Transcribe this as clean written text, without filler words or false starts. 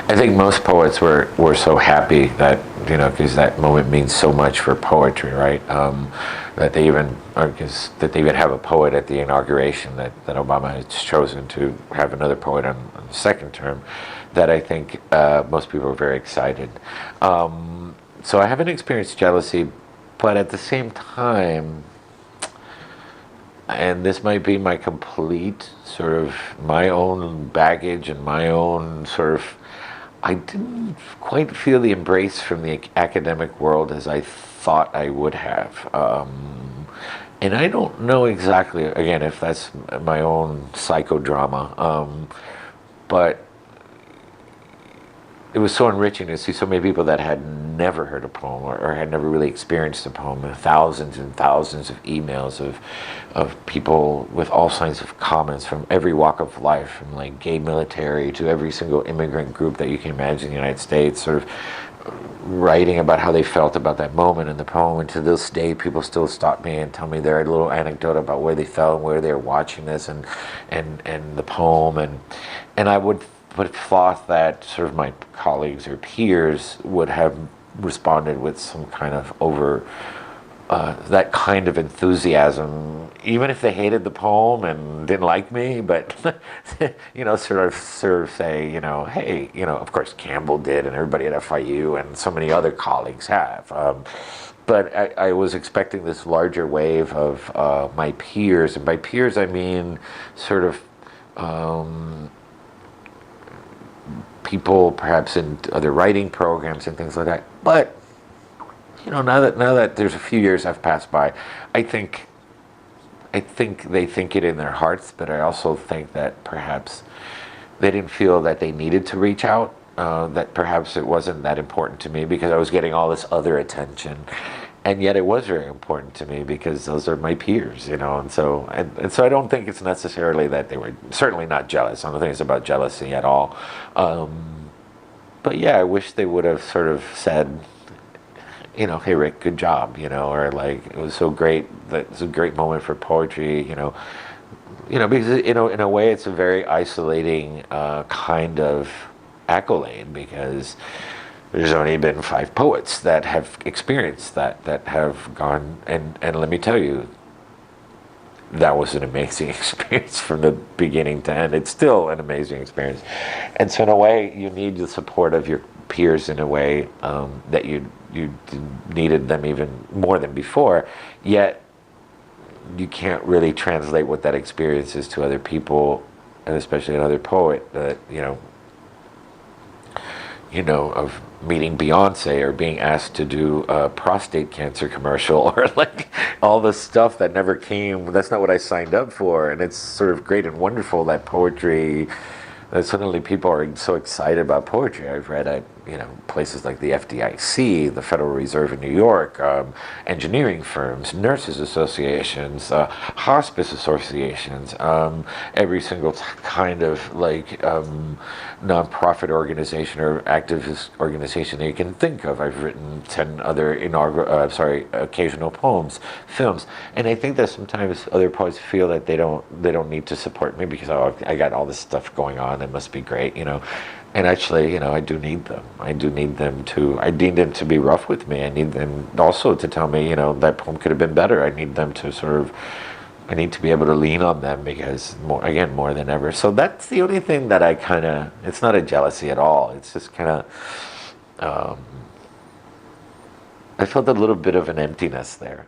I think most poets were so happy that, because that moment means so much for poetry, right? That they even, that they even have a poet at the inauguration, that Obama has chosen to have another poet on the second term, that I think most people are very excited. So I haven't experienced jealousy, but at the same time, and this might be my complete sort of my own baggage and my own sort of, I didn't quite feel the embrace from the academic world as I thought I would have. And I don't know exactly, again, if that's my own psychodrama, but it was so enriching to see so many people that had never heard a poem, or had never really experienced a poem. Thousands and thousands of emails of people with all kinds of comments from every walk of life, from like gay military to every single immigrant group that you can imagine in the United States, sort of writing about how they felt about that moment in the poem. And to this day, people still stop me and tell me their little anecdote about where they felt and where they were watching this and the poem. And I would have thought that sort of my colleagues or peers would have responded with some kind of that kind of enthusiasm, even if they hated the poem and didn't like me, but sort of say, hey, of course Campbell did, and everybody at FIU and so many other colleagues have. But I was expecting this larger wave of my peers, and by peers I mean sort of people perhaps in other writing programs and things like that. But now that there's a few years have passed by, I think they think it in their hearts, but I also think that perhaps they didn't feel that they needed to reach out, that perhaps it wasn't that important to me because I was getting all this other attention. And yet it was very important to me because those are my peers, and so I don't think it's necessarily that they were certainly not jealous. I don't think it's about jealousy at all. But yeah, I wish they would have sort of said, hey Rick, good job, or like, it was so great, that it's a great moment for poetry, because in a way it's a very isolating kind of accolade, because there's only been 5 poets that have experienced that have gone, and let me tell you, that was an amazing experience from the beginning to end. It's still an amazing experience. And so in a way, you need the support of your peers in a way that you needed them even more than before, yet you can't really translate what that experience is to other people, and especially another poet that, of meeting Beyonce or being asked to do a prostate cancer commercial, or like all the stuff that never came. That's not what I signed up for. And it's sort of great and wonderful that poetry, that suddenly people are so excited about poetry. I've read at places like the FDIC, the Federal Reserve in New York, engineering firms, nurses associations, hospice associations, every single kind of like nonprofit organization or activist organization that you can think of. I've written 10 other occasional poems, films, and I think that sometimes other poets feel that they don't need to support me because I got all this stuff going on. It must be great, And actually, I do need them. I need them to be rough with me. I need them also to tell me, that poem could have been better. I need them to I need to be able to lean on them because more than ever. So that's the only thing that it's not a jealousy at all. It's just kind of, I felt a little bit of an emptiness there.